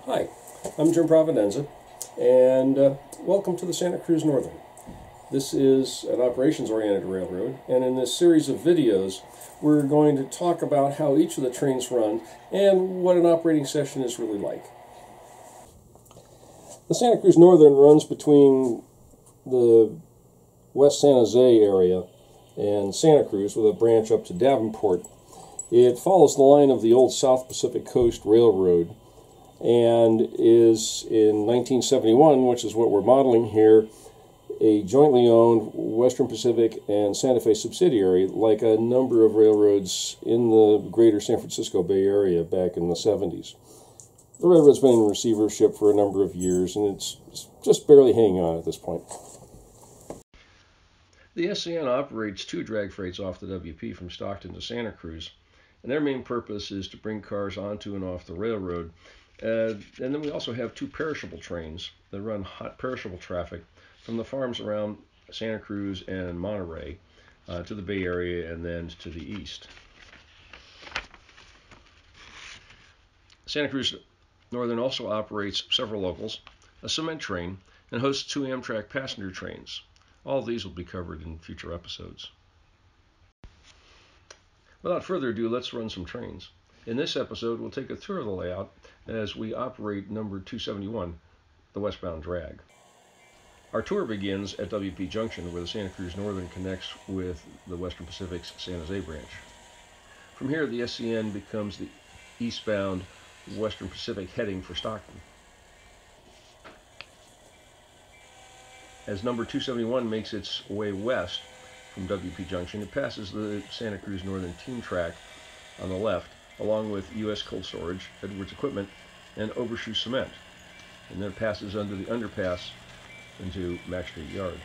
Hi, I'm Jim Providenza, and welcome to the Santa Cruz Northern. This is an operations-oriented railroad, and in this series of videos, we're going to talk about how each of the trains run and what an operating session is really like. The Santa Cruz Northern runs between the West San Jose area and Santa Cruz with a branch up to Davenport. It follows the line of the old South Pacific Coast Railroad and is in 1971, which is what we're modeling here, a jointly owned Western Pacific and Santa Fe subsidiary, like a number of railroads in the greater San Francisco Bay Area back in the 70s. The railroad's been in receivership for a number of years, and it's just barely hanging on at this point. The SCN operates two drag freights off the WP from Stockton to Santa Cruz, and their main purpose is to bring cars onto and off the railroad. And then we also have two perishable trains that run hot perishable traffic from the farms around Santa Cruz and Monterey to the Bay Area and then to the east. Santa Cruz Northern also operates several locals, a cement train, and hosts two Amtrak passenger trains. All of these will be covered in future episodes. Without further ado, let's run some trains. In this episode, we'll take a tour of the layout as we operate number 271, the westbound drag. Our tour begins at WP Junction, where the Santa Cruz Northern connects with the Western Pacific's San Jose branch. From here, the SCN becomes the eastbound Western Pacific heading for Stockton. As number 271 makes its way west from WP Junction, it passes the Santa Cruz Northern team track on the left, along with U.S. Cold Storage, Edwards Equipment, and Overshoe Cement, and then passes under the underpass into Mack Street Yard.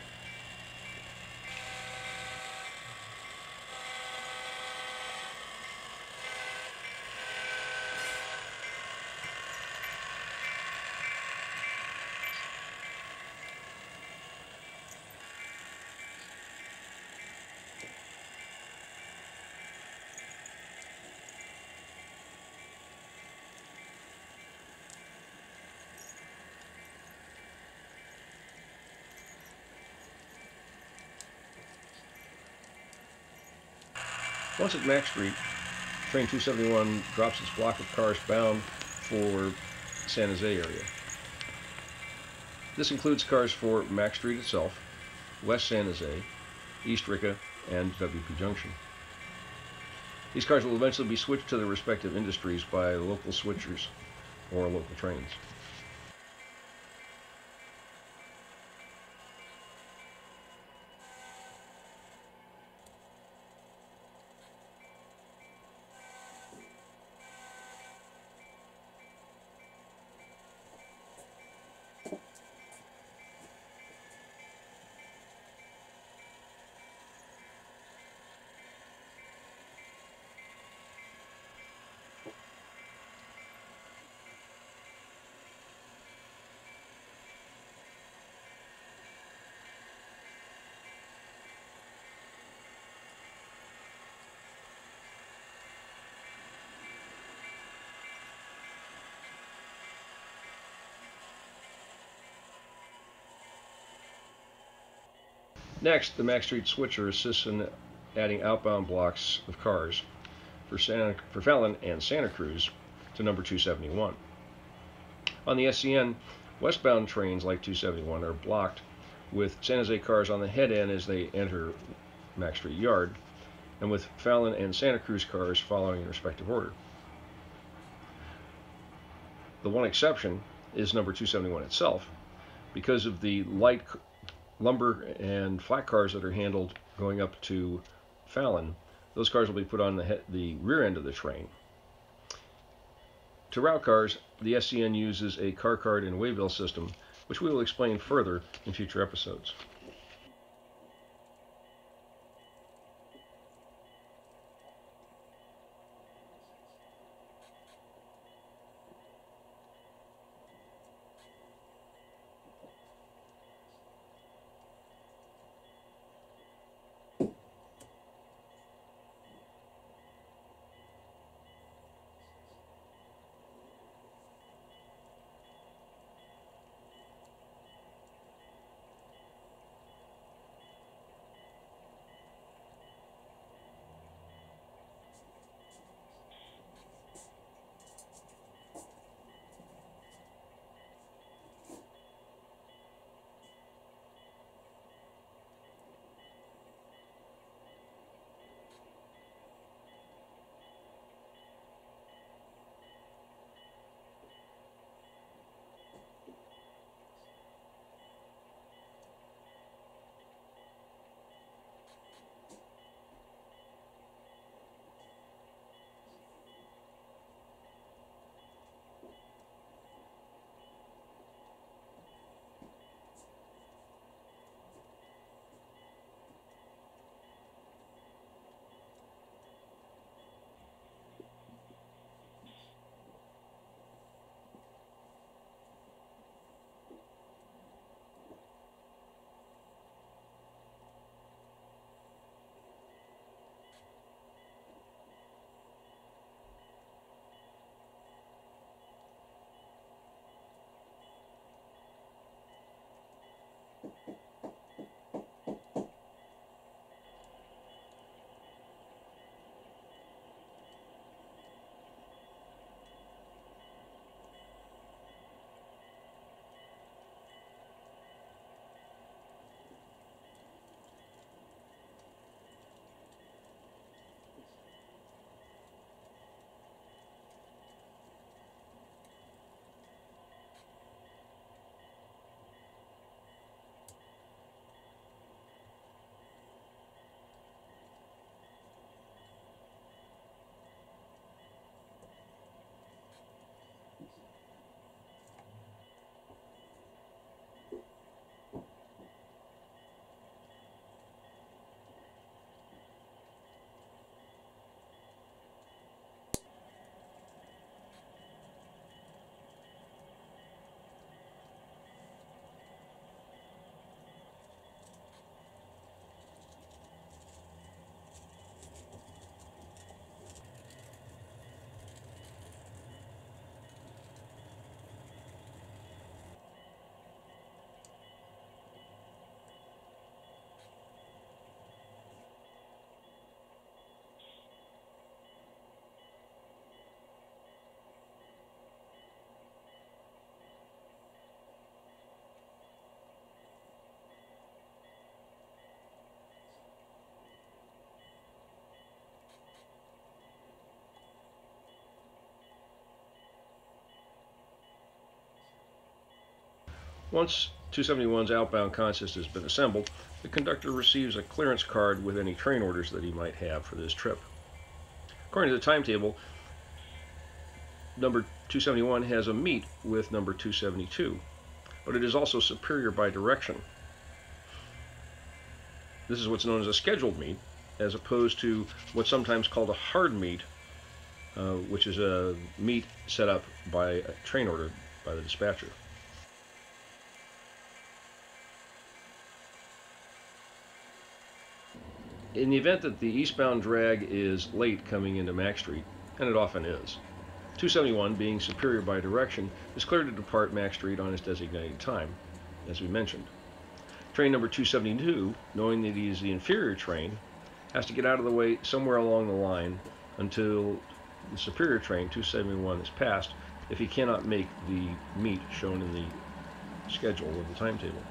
Once at Mack Street, train 271 drops its block of cars bound for San Jose area. This includes cars for Mack Street itself, West San Jose, East Rica, and WP Junction. These cars will eventually be switched to their respective industries by local switchers or local trains. Next, the Mack Street switcher assists in adding outbound blocks of cars for Fallon and Santa Cruz to number 271. On the SCN, westbound trains like 271 are blocked with San Jose cars on the head end as they enter Mack Street Yard, and with Fallon and Santa Cruz cars following in respective order. The one exception is number 271 itself, because of the light lumber and flat cars that are handled going up to Fallon. Those cars will be put on the rear end of the train. To route cars, the SCN uses a car card and waybill system, which we will explain further in future episodes. Once 271's outbound consist has been assembled, the conductor receives a clearance card with any train orders that he might have for this trip. According to the timetable, number 271 has a meet with number 272, but it is also superior by direction. This is what's known as a scheduled meet, as opposed to what's sometimes called a hard meet, which is a meet set up by a train order by the dispatcher. In the event that the eastbound drag is late coming into Mack Street, and it often is, 271, being superior by direction, is cleared to depart Mack Street on its designated time, as we mentioned. Train number 272, knowing that he is the inferior train, has to get out of the way somewhere along the line until the superior train, 271, is passed, if he cannot make the meet shown in the schedule of the timetable.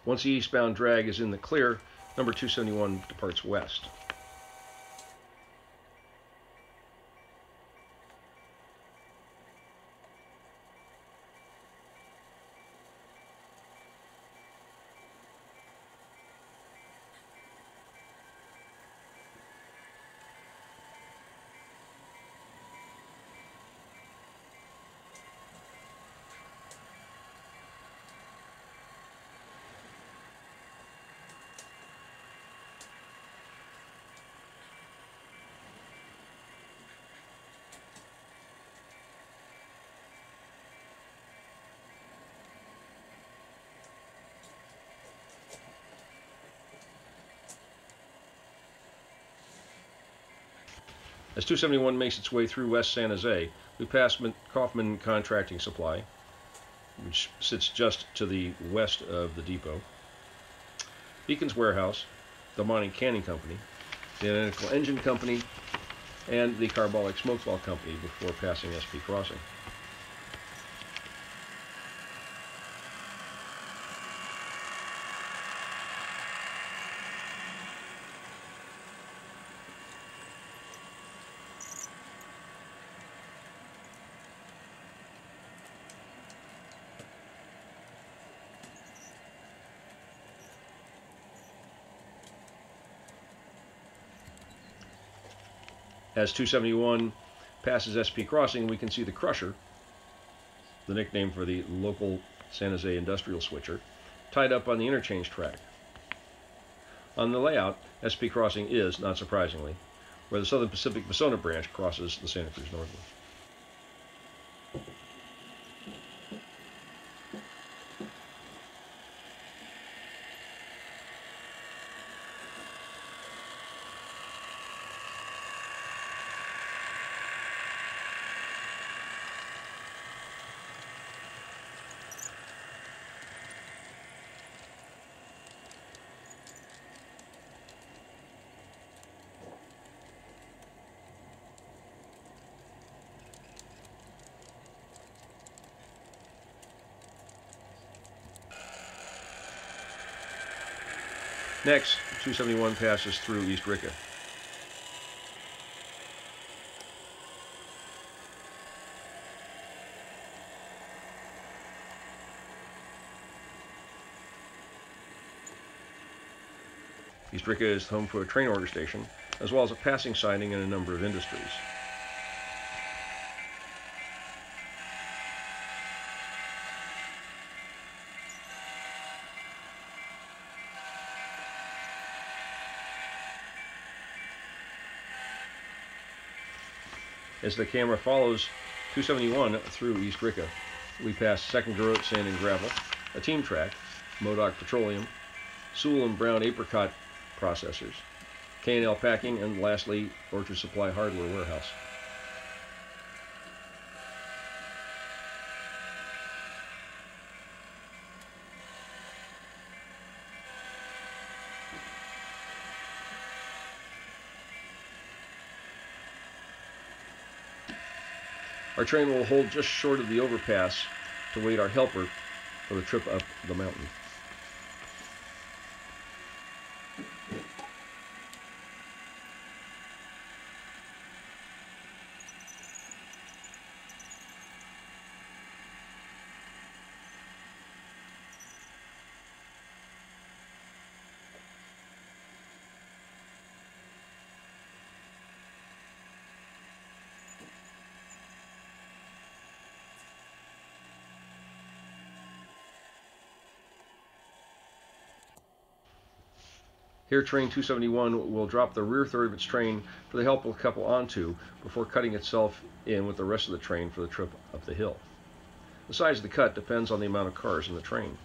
Once the eastbound drag is in the clear, number 271 departs west. As 271 makes its way through West San Jose, we pass Kaufman Contracting Supply, which sits just to the west of the depot, Beacon's Warehouse, the Monty Canning Company, the Identical Engine Company, and the Carbolic Smokeball Company before passing SP Crossing. As 271 passes SP Crossing, we can see the Crusher, the nickname for the local San Jose industrial switcher, tied up on the interchange track. On the layout, SP Crossing is, not surprisingly, where the Southern Pacific Vasona branch crosses the Santa Cruz Northern. Next, 271 passes through East Rica. East Rica is home to a train order station, as well as a passing siding and a number of industries. As the camera follows 271 through East Rica, we pass Second Garrote Sand and Gravel, a team track, Modoc Petroleum, Sewell and Brown Apricot Processors, K&L Packing, and lastly, Orchard Supply Hardware Warehouse. Our train will hold just short of the overpass to wait our helper for the trip up the mountain. Here, train 271 will drop the rear third of its train for the helper to couple onto before cutting itself in with the rest of the train for the trip up the hill. The size of the cut depends on the amount of cars in the train.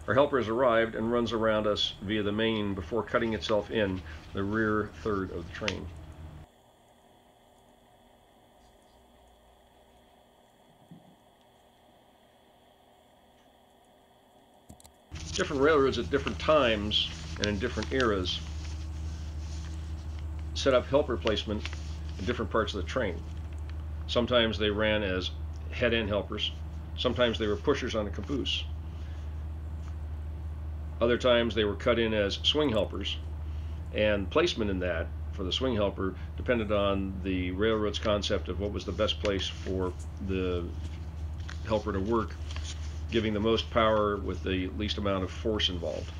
Our helper has arrived and runs around us via the main before cutting itself in the rear third of the train. Different railroads at different times and in different eras set up helper placement in different parts of the train. Sometimes they ran as head-end helpers. Sometimes they were pushers on a caboose. Other times they were cut in as swing helpers, and placement in that for the swing helper depended on the railroad's concept of what was the best place for the helper to work, giving the most power with the least amount of force involved.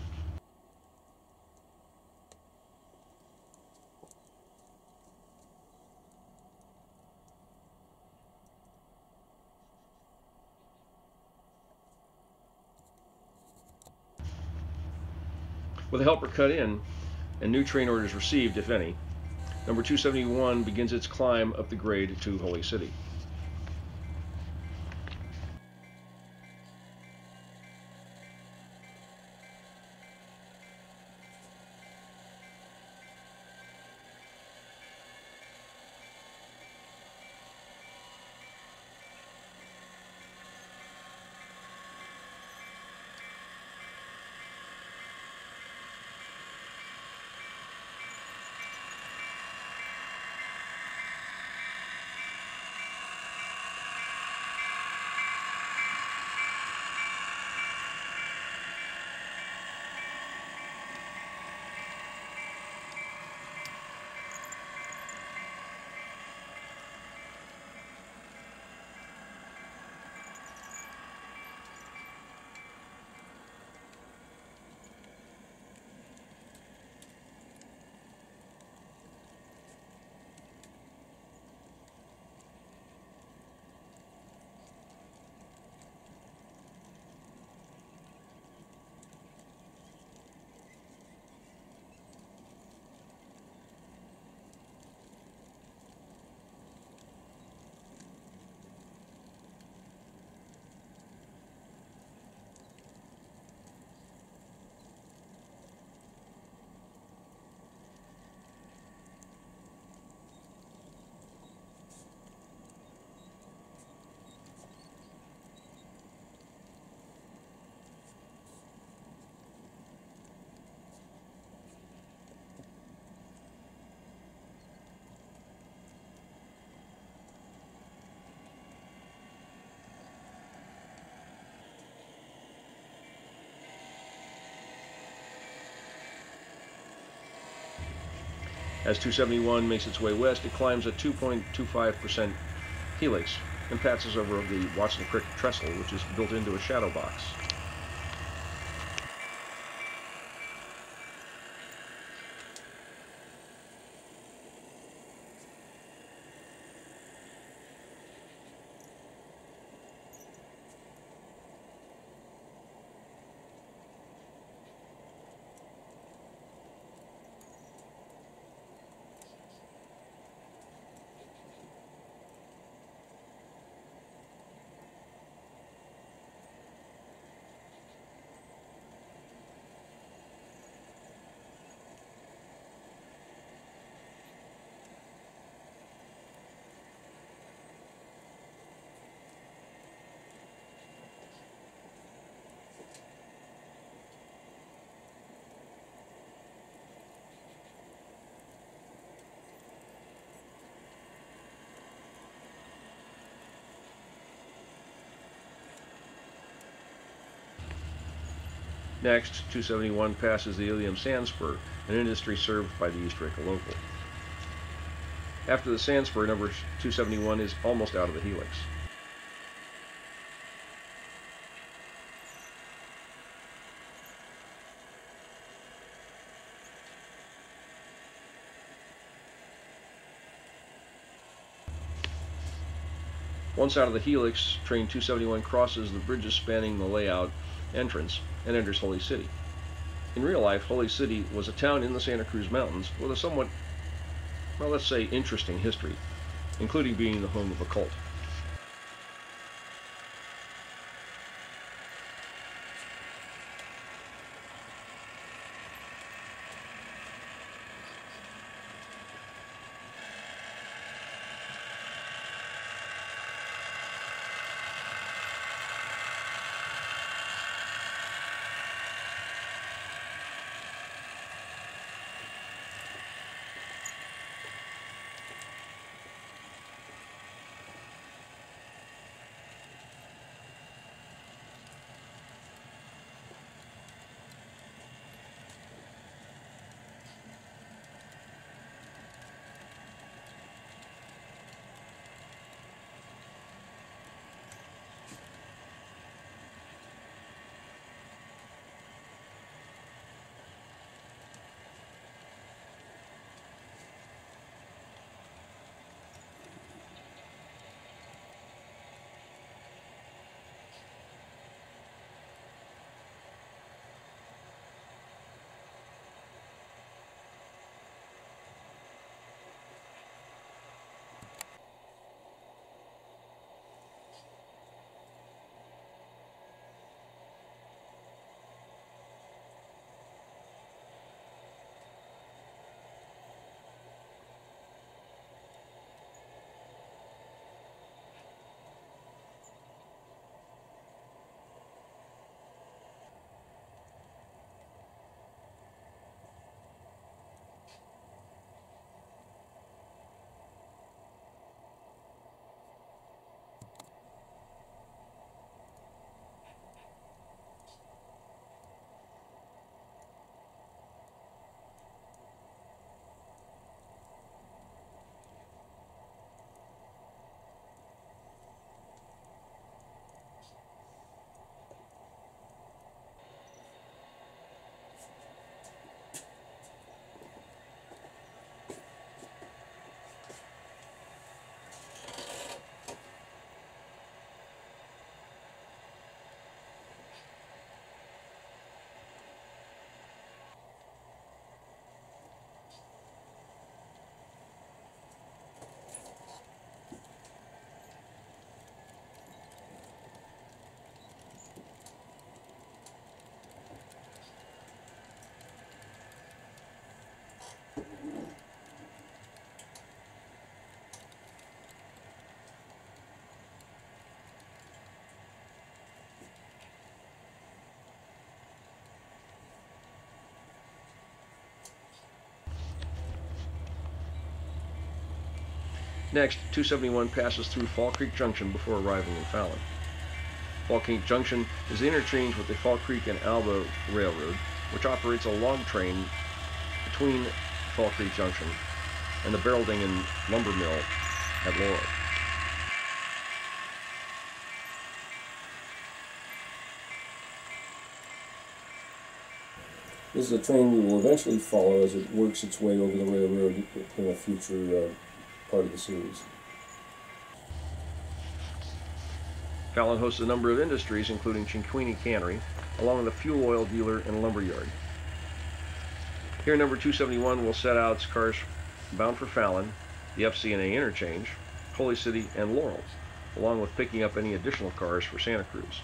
With the helper cut in and new train orders received, if any, number 271 begins its climb up the grade to Holy City. As 271 makes its way west, it climbs a 2.25% helix and passes over the Watson Creek trestle, which is built into a shadow box. Next, 271 passes the Ilium Sand Spur, an industry served by the East Ricca Local. After the Sand Spur, number 271 is almost out of the helix. Once out of the helix, train 271 crosses the bridges spanning the layout entrance and enters Holy City. In real life, Holy City was a town in the Santa Cruz Mountains with a somewhat, well, let's say, interesting history, including being the home of a cult. Next, 271 passes through Fall Creek Junction before arriving in Fallon. Fall Creek Junction is the interchange with the Fall Creek and Alba Railroad, which operates a log train between Fall Creek Junction and the Barrel-Dingen Lumber Mill at Laurel. This is a train we will eventually follow as it works its way over the railroad in a future part of the series. Fallon hosts a number of industries, including Chinquini Cannery, along with a fuel oil dealer and lumber yard. Here, number 271 will set out its cars bound for Fallon, the FCNA interchange, Holy City, and Laurel, along with picking up any additional cars for Santa Cruz.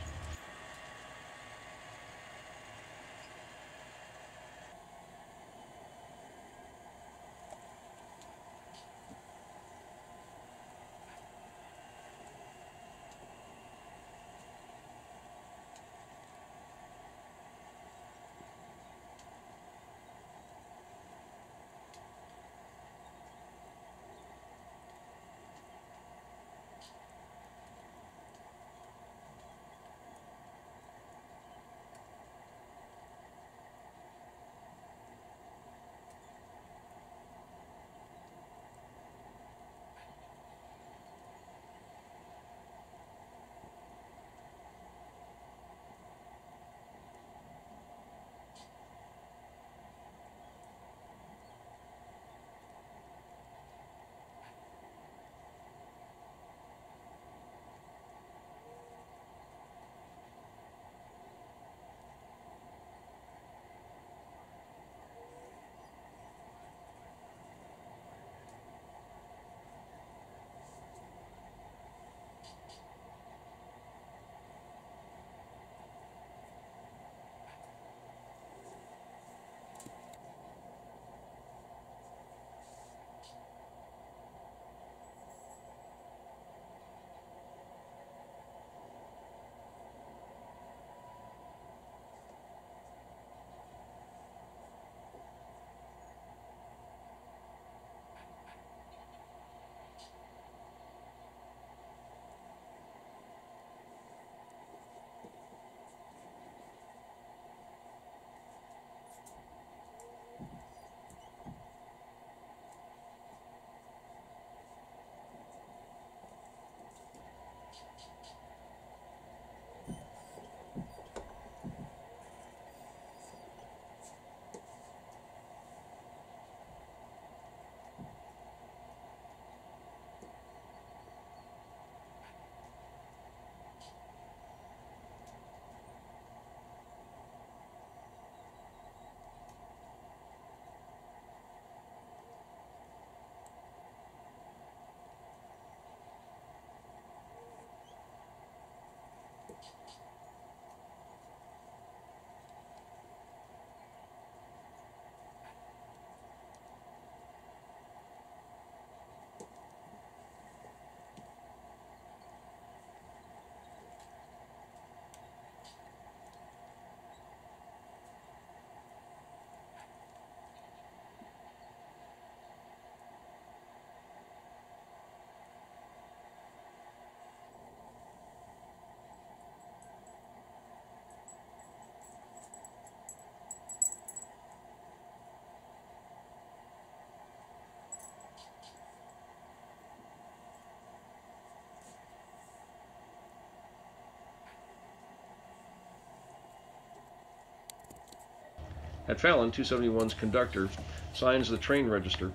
At Fallon, 271's conductor signs the train register,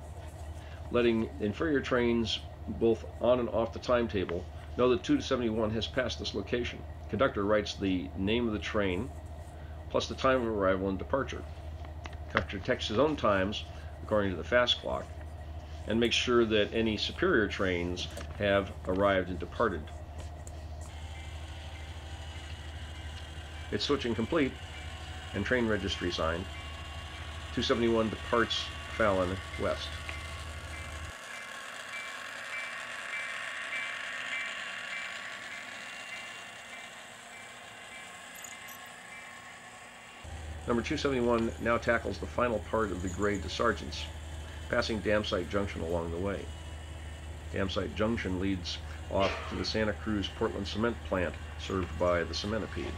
letting inferior trains both on and off the timetable know that 271 has passed this location. Conductor writes the name of the train, plus the time of arrival and departure. Conductor texts his own times according to the fast clock, and makes sure that any superior trains have arrived and departed. It's switching complete, and train registry signed. 271 departs Fallon west. Number 271 now tackles the final part of the grade to Sargents, passing Dam Site Junction along the way. Dam Site Junction leads off to the Santa Cruz Portland Cement Plant, served by the Cementipede.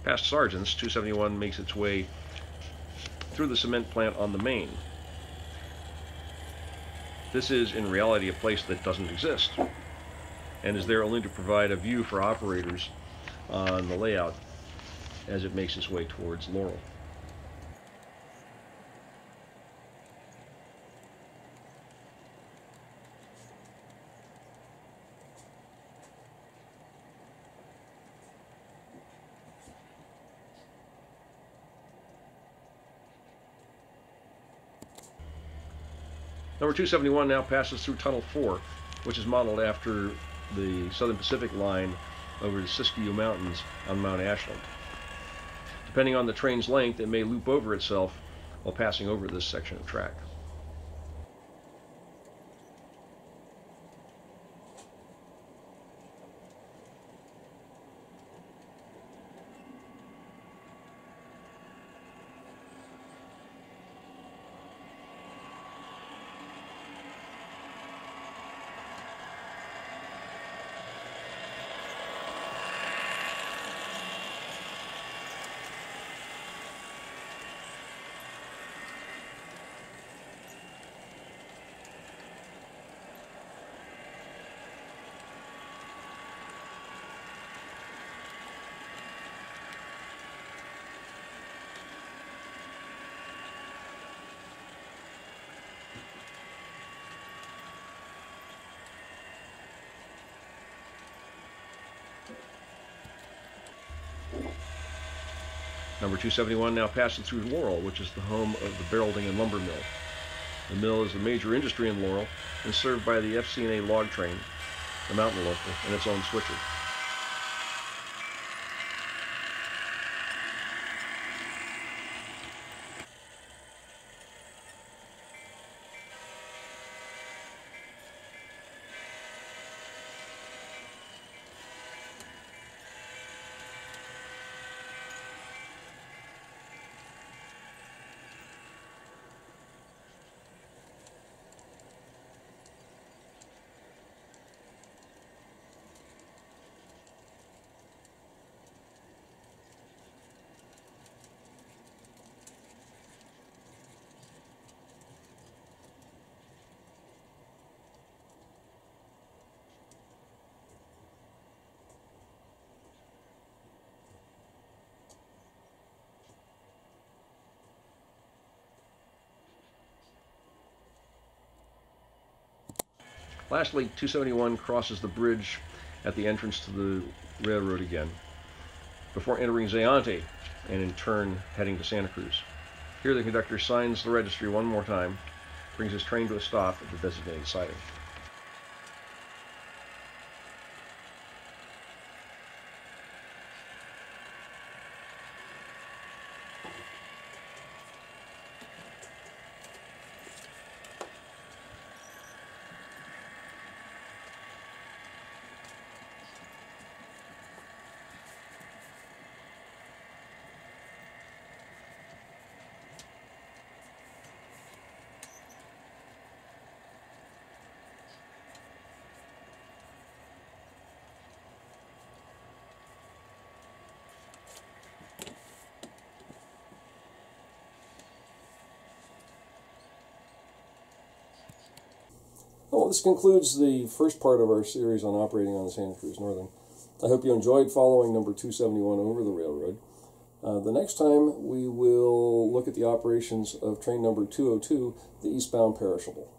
Past Sargents, 271 makes its way through the cement plant on the Main. This is, in reality, a place that doesn't exist, and is there only to provide a view for operators on the layout as it makes its way towards Laurel. Number 271 now passes through Tunnel 4, which is modeled after the Southern Pacific line over the Siskiyou Mountains on Mount Ashland. Depending on the train's length, it may loop over itself while passing over this section of track. Number 271 now passes through Laurel, which is the home of the Barreldyng and Lumber Mill. The mill is a major industry in Laurel and served by the FCNA log train, the mountain local, and its own switcher. Lastly, 271 crosses the bridge at the entrance to the railroad again, before entering Zayante and in turn heading to Santa Cruz. Here the conductor signs the registry one more time, brings his train to a stop at the designated siding. Well, this concludes the first part of our series on operating on the Santa Cruz Northern. I hope you enjoyed following number 271 over the railroad. The next time we will look at the operations of train number 202, the eastbound Perishable.